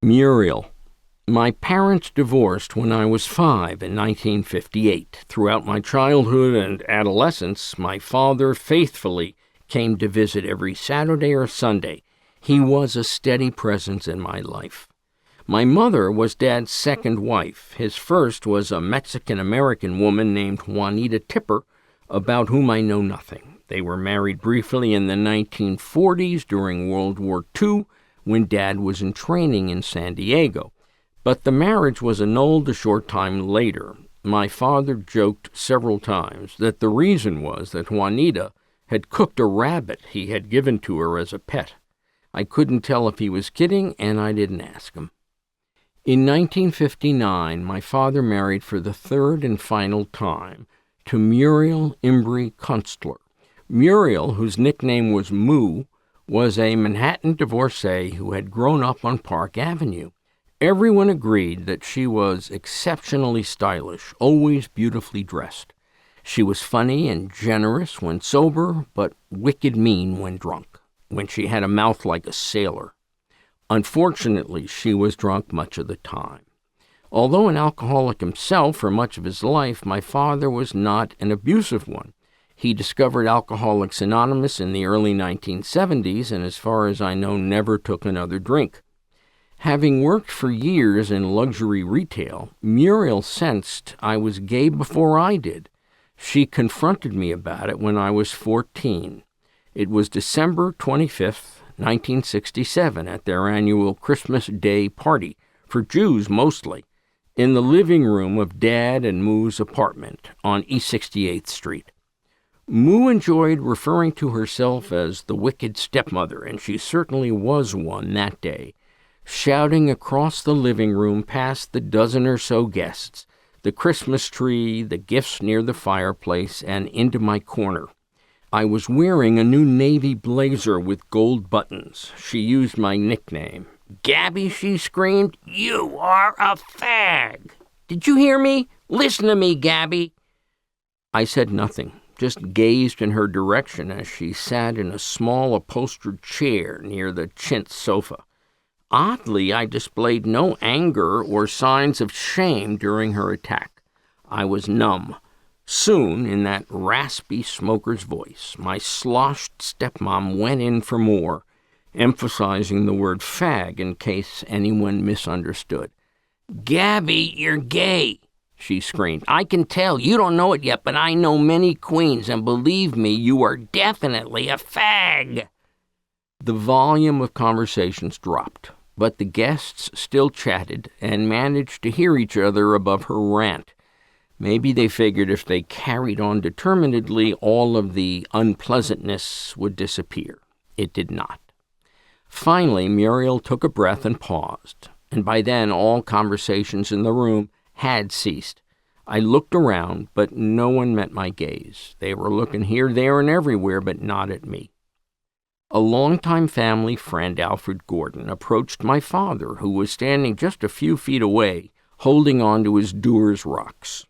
Muriel. My parents divorced when I was 5 in 1958. Throughout my childhood and adolescence, my father faithfully came to visit every Saturday or Sunday. He was a steady presence in my life. My mother was Dad's second wife. His first was a Mexican-American woman named Juanita Tipper, about whom I know nothing. They were married briefly in the 1940s during World War II, when Dad was in training in San Diego. But the marriage was annulled a short time later. My father joked several times that the reason was that Juanita had cooked a rabbit he had given to her as a pet. I couldn't tell if he was kidding, and I didn't ask him. In 1959, my father married for the third and final time to Muriel Imbrie Kunstler. Muriel, whose nickname was Moo, was a Manhattan divorcee who had grown up on Park Avenue. Everyone agreed that she was exceptionally stylish, always beautifully dressed. She was funny and generous when sober, but wicked mean when drunk, when she had a mouth like a sailor. Unfortunately, she was drunk much of the time. Although an alcoholic himself for much of his life, my father was not an abusive one. He discovered Alcoholics Anonymous in the early 1970s and, as far as I know, never took another drink. Having worked for years in luxury retail, Muriel sensed I was gay before I did. She confronted me about it when I was 14. It was December 25th, 1967, at their annual Christmas Day party, for Jews mostly, in the living room of Dad and Moo's apartment on East 68th Street. Moo enjoyed referring to herself as the wicked stepmother, and she certainly was one that day, shouting across the living room past the dozen or so guests, the Christmas tree, the gifts near the fireplace, and into my corner. I was wearing a new navy blazer with gold buttons. She used my nickname. "Gabby," she screamed, "you are a fag. Did you hear me? Listen to me, Gabby." I said nothing, just gazed in her direction as she sat in a small upholstered chair near the chintz sofa. Oddly, I displayed no anger or signs of shame during her attack. I was numb. Soon, in that raspy smoker's voice, my sloshed stepmom went in for more, emphasizing the word fag in case anyone misunderstood. "Gabby, you're gay," she screamed. "I can tell. You don't know it yet, but I know many queens, and believe me, you are definitely a fag." The volume of conversations dropped, but the guests still chatted and managed to hear each other above her rant. Maybe they figured if they carried on determinedly, all of the unpleasantness would disappear. It did not. Finally, Muriel took a breath and paused, and by then all conversations in the room had ceased. I looked around, but no one met my gaze. They were looking here, there, and everywhere, but not at me. A longtime family friend, Alfred Gordon, approached my father, who was standing just a few feet away, holding on to his Dewar's rocks.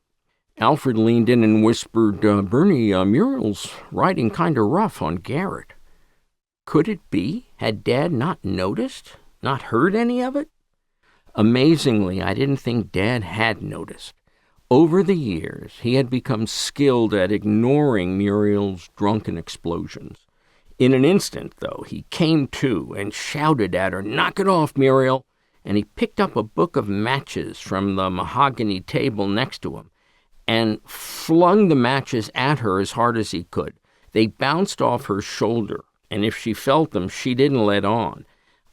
Alfred leaned in and whispered, "Bernie, Muriel's riding kind of rough on Garrett." Could it be? Had Dad not noticed? Not heard any of it? Amazingly, I didn't think Dad had noticed. Over the years, he had become skilled at ignoring Muriel's drunken explosions. In an instant, though, he came to and shouted at her, "Knock it off, Muriel!" And he picked up a book of matches from the mahogany table next to him and flung the matches at her as hard as he could. They bounced off her shoulder, and if she felt them, she didn't let on.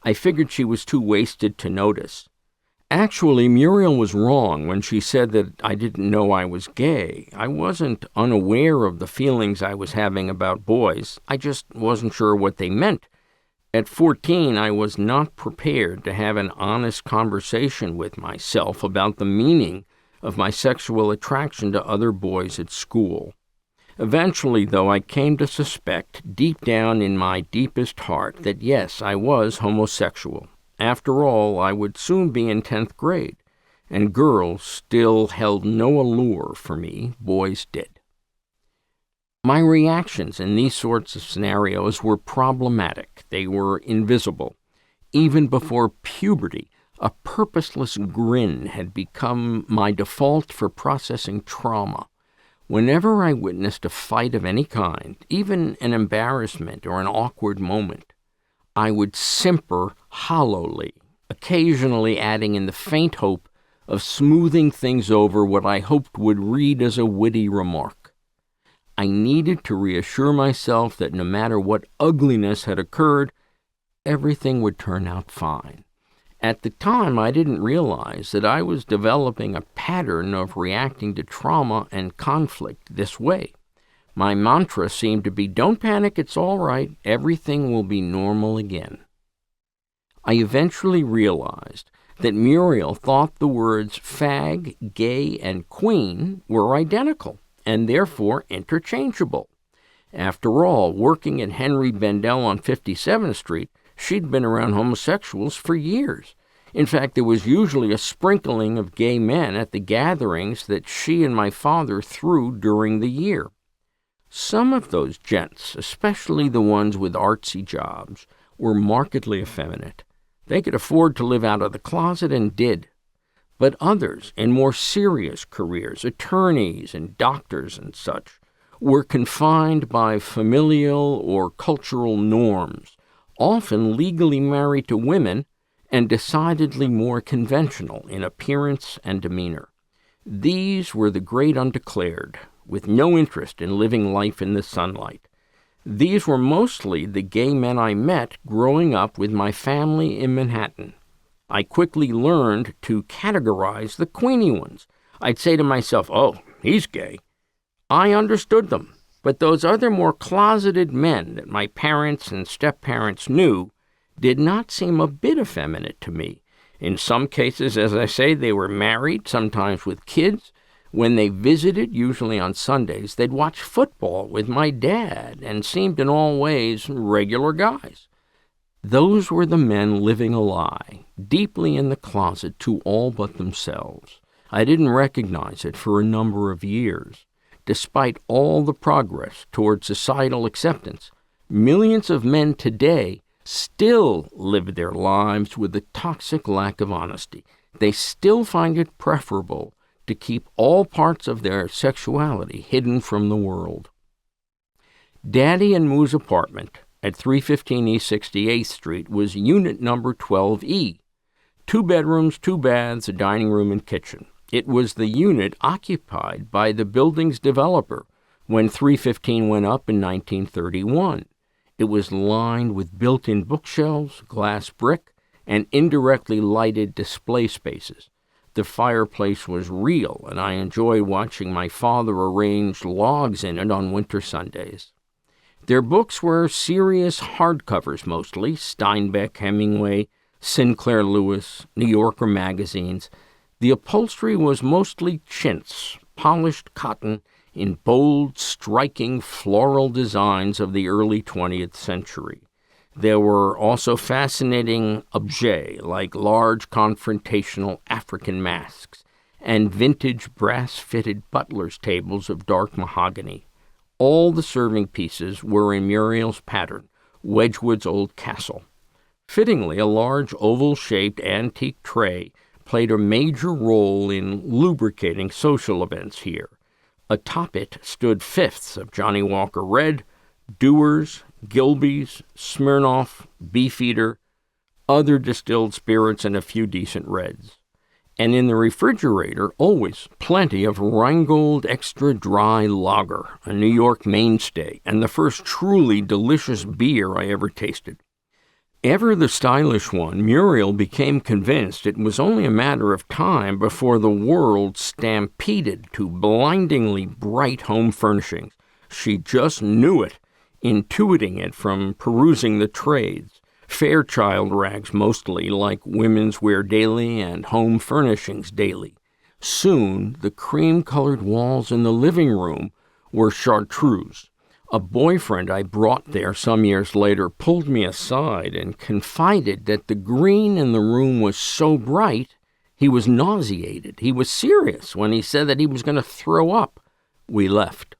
I figured she was too wasted to notice. Actually, Muriel was wrong when she said that I didn't know I was gay. I wasn't unaware of the feelings I was having about boys. I just wasn't sure what they meant. At 14, I was not prepared to have an honest conversation with myself about the meaning of my sexual attraction to other boys at school. Eventually, though, I came to suspect deep down in my deepest heart that yes, I was homosexual. After all, I would soon be in 10th grade, and girls still held no allure for me, boys did. My reactions in these sorts of scenarios were problematic. They were invisible. Even before puberty, A purposeless grin had become my default for processing trauma. Whenever I witnessed a fight of any kind, even an embarrassment or an awkward moment, I would simper hollowly, occasionally adding in the faint hope of smoothing things over what I hoped would read as a witty remark. I needed to reassure myself that no matter what ugliness had occurred, everything would turn out fine. At the time, I didn't realize that I was developing a pattern of reacting to trauma and conflict this way. My mantra seemed to be, "Don't panic, it's all right, everything will be normal again." I eventually realized that Muriel thought the words fag, gay, and queen were identical, and therefore interchangeable. After all, working at Henry Bendel on 57th Street, she'd been around homosexuals for years. In fact, there was usually a sprinkling of gay men at the gatherings that she and my father threw during the year. Some of those gents, especially the ones with artsy jobs, were markedly effeminate. They could afford to live out of the closet and did. But others, in more serious careers, attorneys and doctors and such, were confined by familial or cultural norms, often legally married to women and decidedly more conventional in appearance and demeanor. These were the great undeclared, with no interest in living life in the sunlight. These were mostly the gay men I met growing up with my family in Manhattan. I quickly learned to categorize the queenie ones. I'd say to myself, "Oh, he's gay." I understood them, but those other more closeted men that my parents and step-parents knew did not seem a bit effeminate to me. In some cases, as I say, they were married, sometimes with kids. When they visited, usually on Sundays, they'd watch football with my dad and seemed in all ways regular guys. Those were the men living a lie, deeply in the closet to all but themselves. I didn't recognize it for a number of years. Despite all the progress toward societal acceptance, millions of men today still live their lives with a toxic lack of honesty. They still find it preferable to keep all parts of their sexuality hidden from the world. Daddy and Moo's apartment at 315 East 68th Street was unit number 12E. 2 bedrooms, 2 baths, a dining room and kitchen. It was the unit occupied by the building's developer when 315 went up in 1931. It was lined with built-in bookshelves, glass brick, and indirectly lighted display spaces. The fireplace was real, and I enjoyed watching my father arrange logs in it on winter Sundays. Their books were serious hardcovers mostly, Steinbeck, Hemingway, Sinclair Lewis, New Yorker magazines. The upholstery was mostly chintz, polished cotton, in bold, striking floral designs of the early 20th century. There were also fascinating objets like large confrontational African masks and vintage brass-fitted butler's tables of dark mahogany. All the serving pieces were in Muriel's pattern, Wedgwood's old castle. Fittingly, a large oval-shaped antique tray played a major role in lubricating social events here. Atop it stood fifths of Johnny Walker Red, Dewar's, Gilbey's, Smirnoff, Beefeater, other distilled spirits, and a few decent reds. And in the refrigerator, always plenty of Rheingold Extra Dry Lager, a New York mainstay, and the first truly delicious beer I ever tasted. Ever the stylish one, Muriel became convinced it was only a matter of time before the world stampeded to blindingly bright home furnishings. She just knew it, intuiting it from perusing the trades. Fairchild rags mostly, like Women's Wear Daily and Home Furnishings Daily. Soon, the cream-colored walls in the living room were chartreuse. A boyfriend I brought there some years later pulled me aside and confided that the green in the room was so bright he was nauseated. He was serious when he said that he was going to throw up. We left.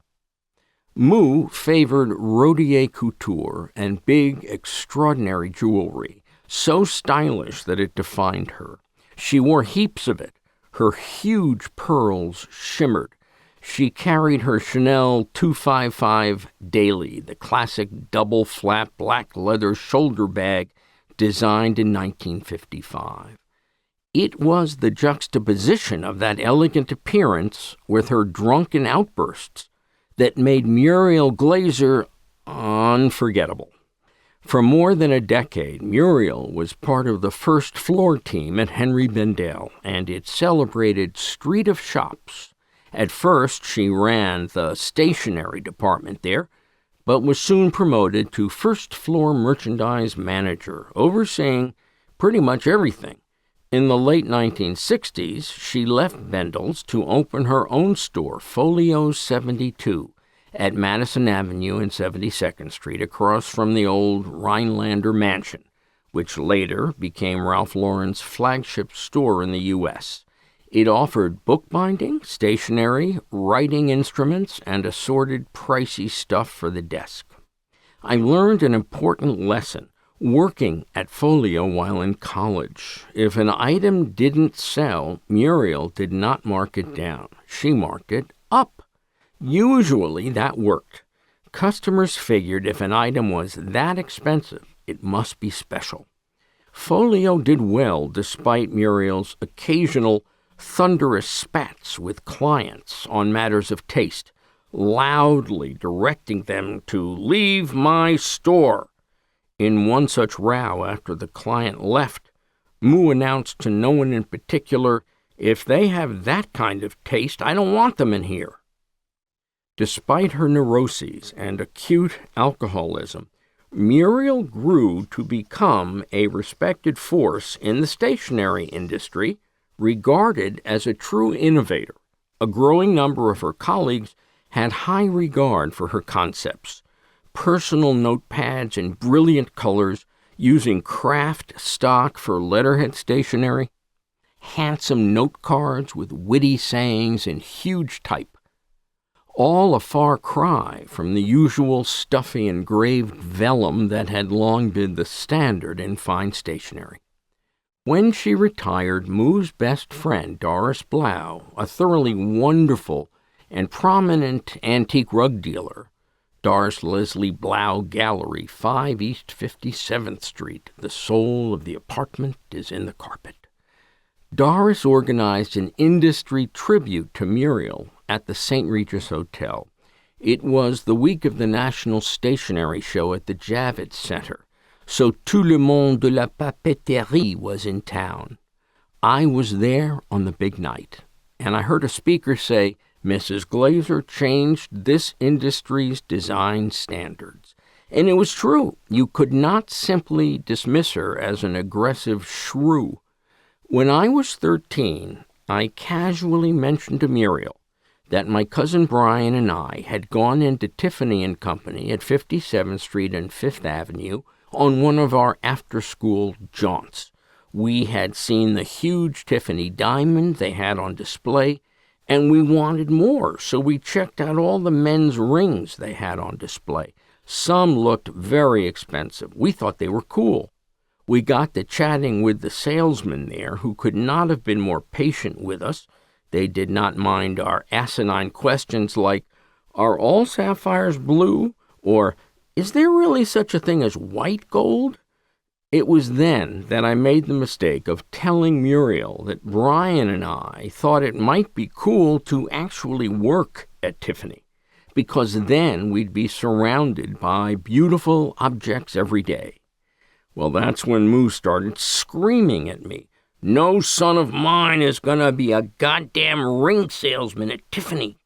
Moo favored Rodier couture and big, extraordinary jewelry, so stylish that it defined her. She wore heaps of it. Her huge pearls shimmered. She carried her Chanel 255 daily, the classic double-flap black leather shoulder bag designed in 1955. It was the juxtaposition of that elegant appearance with her drunken outbursts that made Muriel Glaser unforgettable. For more than a decade, Muriel was part of the first floor team at Henry Bendel and its celebrated Street of Shops. At first, she ran the stationery department there, but was soon promoted to first floor merchandise manager, overseeing pretty much everything. In the late 1960s, she left Bendel's to open her own store, Folio 72, at Madison Avenue and 72nd Street, across from the old Rhinelander Mansion, which later became Ralph Lauren's flagship store in the U.S. It offered bookbinding, stationery, writing instruments, and assorted pricey stuff for the desk. I learned an important lesson working at Folio while in college. If an item didn't sell, Muriel did not mark it down. She marked it up. Usually that worked. Customers figured if an item was that expensive, it must be special. Folio did well despite Muriel's occasional thunderous spats with clients on matters of taste, loudly directing them to leave my store. In one such row after the client left, Moo announced to no one in particular, "If they have that kind of taste, I don't want them in here." Despite her neuroses and acute alcoholism, Muriel grew to become a respected force in the stationery industry, regarded as a true innovator. A growing number of her colleagues had high regard for her concepts. Personal notepads in brilliant colors, using craft stock for letterhead stationery, handsome note cards with witty sayings in huge type, all a far cry from the usual stuffy engraved vellum that had long been the standard in fine stationery. When she retired, Moo's best friend, Doris Blau, a thoroughly wonderful and prominent antique rug dealer, Doris Leslie Blau Gallery, 5 East 57th Street. The soul of the apartment is in the carpet. Doris organized an industry tribute to Muriel at the St. Regis Hotel. It was the week of the National Stationery Show at the Javits Center, so tout le monde de la papeterie was in town. I was there on the big night, and I heard a speaker say, "Mrs. Glaser changed this industry's design standards." And it was true. You could not simply dismiss her as an aggressive shrew. When I was 13, I casually mentioned to Muriel that my cousin Brian and I had gone into Tiffany & Company at 57th Street and 5th Avenue on one of our after-school jaunts. We had seen the huge Tiffany diamond they had on display, and we wanted more, so we checked out all the men's rings they had on display. Some looked very expensive. We thought they were cool. We got to chatting with the salesman there, who could not have been more patient with us. They did not mind our asinine questions like, "Are all sapphires blue?" or "Is there really such a thing as white gold?" It was then that I made the mistake of telling Muriel that Brian and I thought it might be cool to actually work at Tiffany, because then we'd be surrounded by beautiful objects every day. Well, that's when Moo started screaming at me, "No son of mine is gonna be a goddamn ring salesman at Tiffany."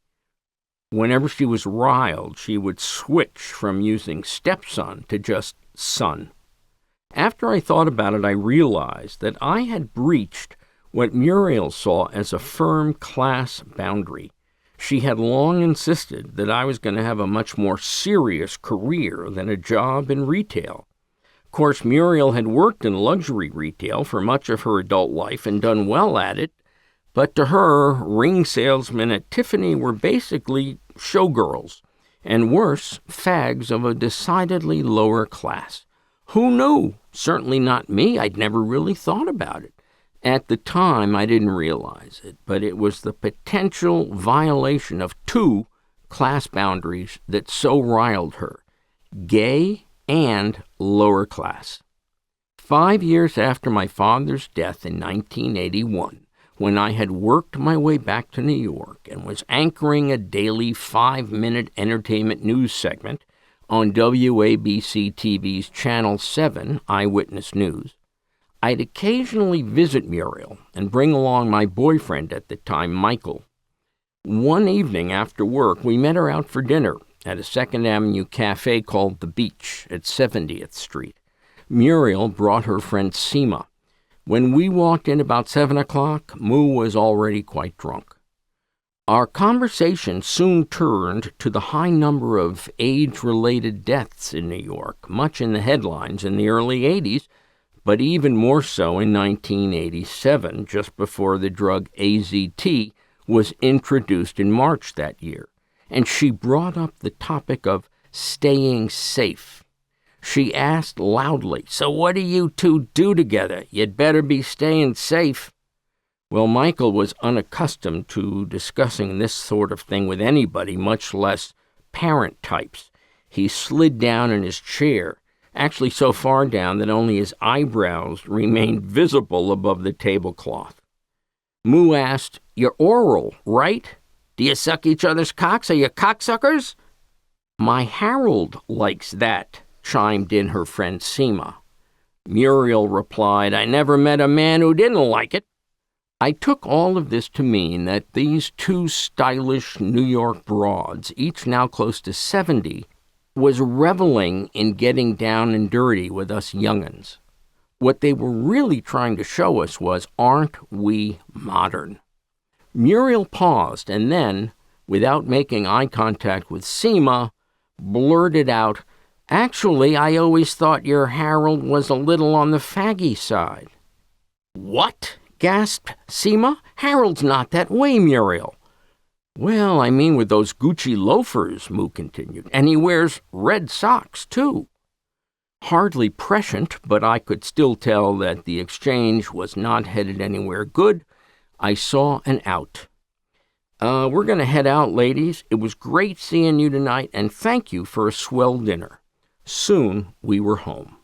Whenever she was riled, she would switch from using stepson to just son. After I thought about it, I realized that I had breached what Muriel saw as a firm class boundary. She had long insisted that I was going to have a much more serious career than a job in retail. Of course, Muriel had worked in luxury retail for much of her adult life and done well at it, but to her, ring salesmen at Tiffany were basically showgirls, and worse, fags of a decidedly lower class. Who knew? Certainly not me. I'd never really thought about it. At the time, I didn't realize it, but it was the potential violation of two class boundaries that so riled her: gay and lower class. 5 years after my father's death in 1981, when I had worked my way back to New York and was anchoring a daily 5-minute entertainment news segment on WABC-TV's Channel 7 Eyewitness News, I'd occasionally visit Muriel and bring along my boyfriend at the time, Michael. One evening after work, we met her out for dinner at a 2nd Avenue cafe called The Beach at 70th Street. Muriel brought her friend Seema. When we walked in about 7 o'clock, Moo was already quite drunk. Our conversation soon turned to the high number of age-related deaths in New York, much in the headlines in the early 80s, but even more so in 1987, just before the drug AZT was introduced in March that year. And she brought up the topic of staying safe. She asked loudly, "So what do you two do together? You'd better be staying safe." Well, Michael was unaccustomed to discussing this sort of thing with anybody, much less parent types. He slid down in his chair, actually so far down that only his eyebrows remained visible above the tablecloth. Moo asked, "You're oral, right? Do you suck each other's cocks? Are you cocksuckers?" "My Harold likes that," chimed in her friend Seema. Muriel replied, "I never met a man who didn't like it." I took all of this to mean that these two stylish New York broads, each now close to 70, was reveling in getting down and dirty with us young'uns. What they were really trying to show us was, aren't we modern? Muriel paused and then, without making eye contact with Seema, blurted out, "Actually, I always thought your Harold was a little on the faggy side." "What?" gasped Seema. "Harold's not that way, Muriel." "Well, I mean with those Gucci loafers," Moo continued, "and he wears red socks, too." Hardly prescient, but I could still tell that the exchange was not headed anywhere good, I saw an out. We're going to head out, ladies. It was great seeing you tonight, and thank you for a swell dinner." Soon we were home.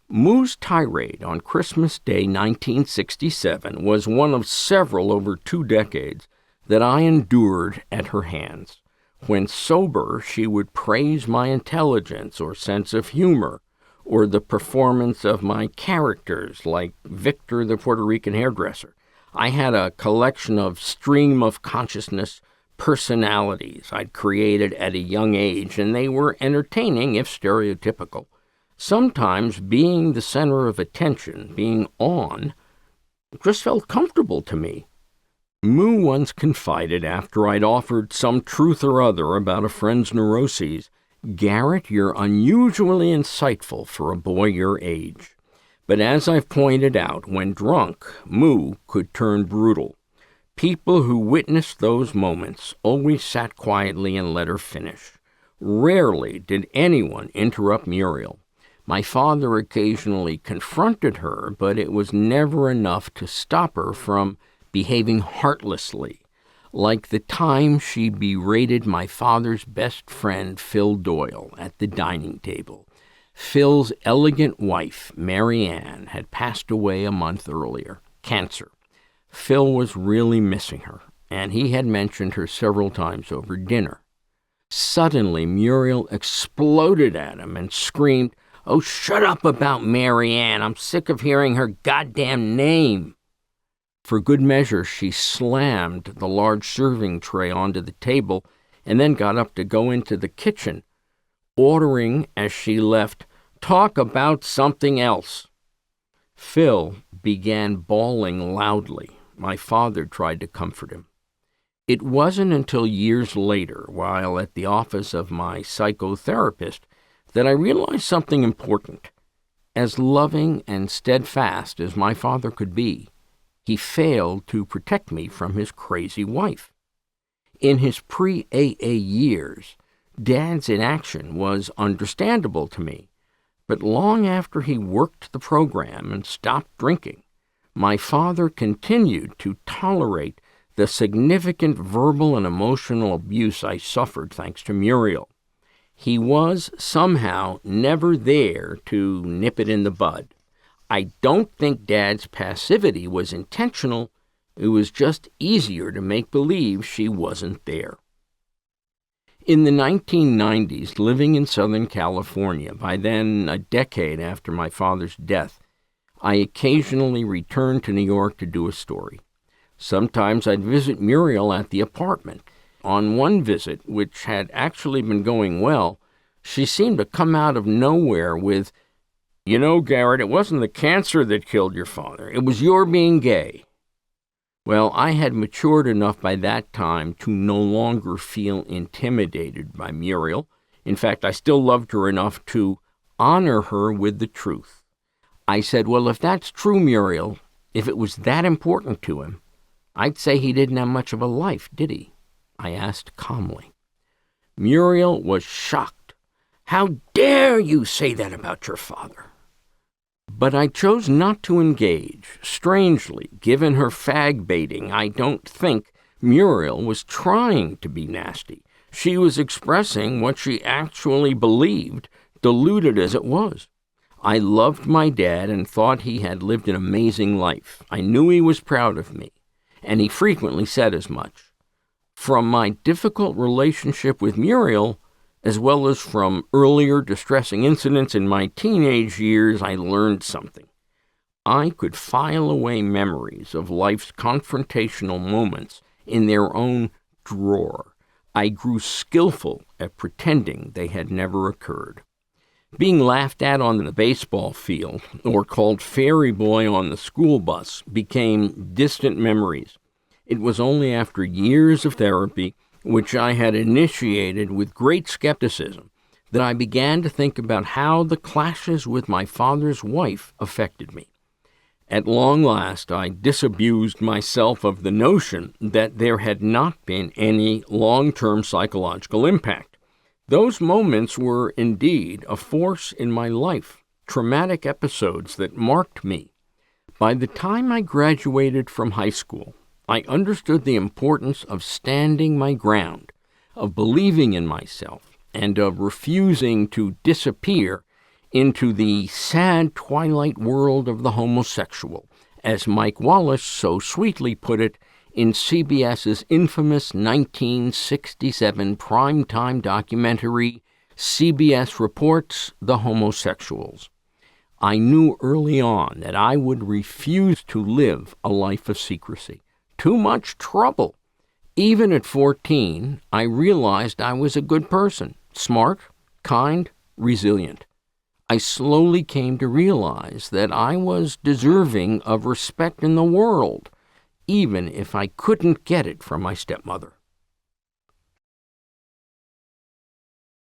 Moo's tirade on Christmas Day 1967 was one of several over 2 decades that I endured at her hands. When sober, she would praise my intelligence or sense of humor, or the performance of my characters, like Victor the Puerto Rican hairdresser. I had a collection of stream-of-consciousness personalities I'd created at a young age, and they were entertaining if stereotypical. Sometimes being the center of attention, being on, just felt comfortable to me. Moo once confided, after I'd offered some truth or other about a friend's neuroses, "Garrett, you're unusually insightful for a boy your age." But as I've pointed out, when drunk, Moo could turn brutal. People who witnessed those moments always sat quietly and let her finish. Rarely did anyone interrupt Muriel. My father occasionally confronted her, but it was never enough to stop her from behaving heartlessly, like the time she berated my father's best friend, Phil Doyle, at the dining table. Phil's elegant wife, Mary Ann, had passed away a month earlier, cancer. Phil was really missing her, and he had mentioned her several times over dinner. Suddenly, Muriel exploded at him and screamed, "Oh, shut up about Mary Ann. I'm sick of hearing her goddamn name." For good measure, she slammed the large serving tray onto the table and then got up to go into the kitchen, ordering as she left, "Talk about something else." Phil began bawling loudly. My father tried to comfort him. It wasn't until years later, while at the office of my psychotherapist, that I realized something important. As loving and steadfast as my father could be, he failed to protect me from his crazy wife. In his pre-AA years, Dad's inaction was understandable to me, but long after he worked the program and stopped drinking, my father continued to tolerate the significant verbal and emotional abuse I suffered thanks to Muriel. He was somehow never there to nip it in the bud. I don't think Dad's passivity was intentional. It was just easier to make believe she wasn't there. In the 1990s, living in Southern California, by then a decade after my father's death, I occasionally returned to New York to do a story. Sometimes I'd visit Muriel at the apartment. On one visit, which had actually been going well, she seemed to come out of nowhere with, "You know, Garrett, it wasn't the cancer that killed your father. It was your being gay." Well, I had matured enough by that time to no longer feel intimidated by Muriel. In fact, I still loved her enough to honor her with the truth. I said, "Well, if that's true, Muriel, if it was that important to him, I'd say he didn't have much of a life, did he?" I asked calmly. Muriel was shocked. "How dare you say that about your father?" But I chose not to engage. Strangely, given her fag baiting, I don't think Muriel was trying to be nasty. She was expressing what she actually believed, diluted as it was. I loved my dad and thought he had lived an amazing life. I knew he was proud of me, and he frequently said as much. From my difficult relationship with Muriel, as well as from earlier distressing incidents in my teenage years, I learned something. I could file away memories of life's confrontational moments in their own drawer. I grew skillful at pretending they had never occurred. Being laughed at on the baseball field or called FAIRYBOY on the school bus became distant memories. It was only after years of therapy, which I had initiated with great skepticism, that I began to think about how the clashes with my father's wife affected me. At long last, I disabused myself of the notion that there had not been any long-term psychological impact. Those moments were indeed a force in my life, traumatic episodes that marked me. By the time I graduated from high school, I understood the importance of standing my ground, of believing in myself, and of refusing to disappear into the sad twilight world of the homosexual, as Mike Wallace so sweetly put it in CBS's infamous 1967 primetime documentary, CBS Reports the Homosexuals. I knew early on that I would refuse to live a life of secrecy. Too much trouble. Even at 14, I realized I was a good person, smart, kind, resilient. I slowly came to realize that I was deserving of respect in the world, even if I couldn't get it from my stepmother.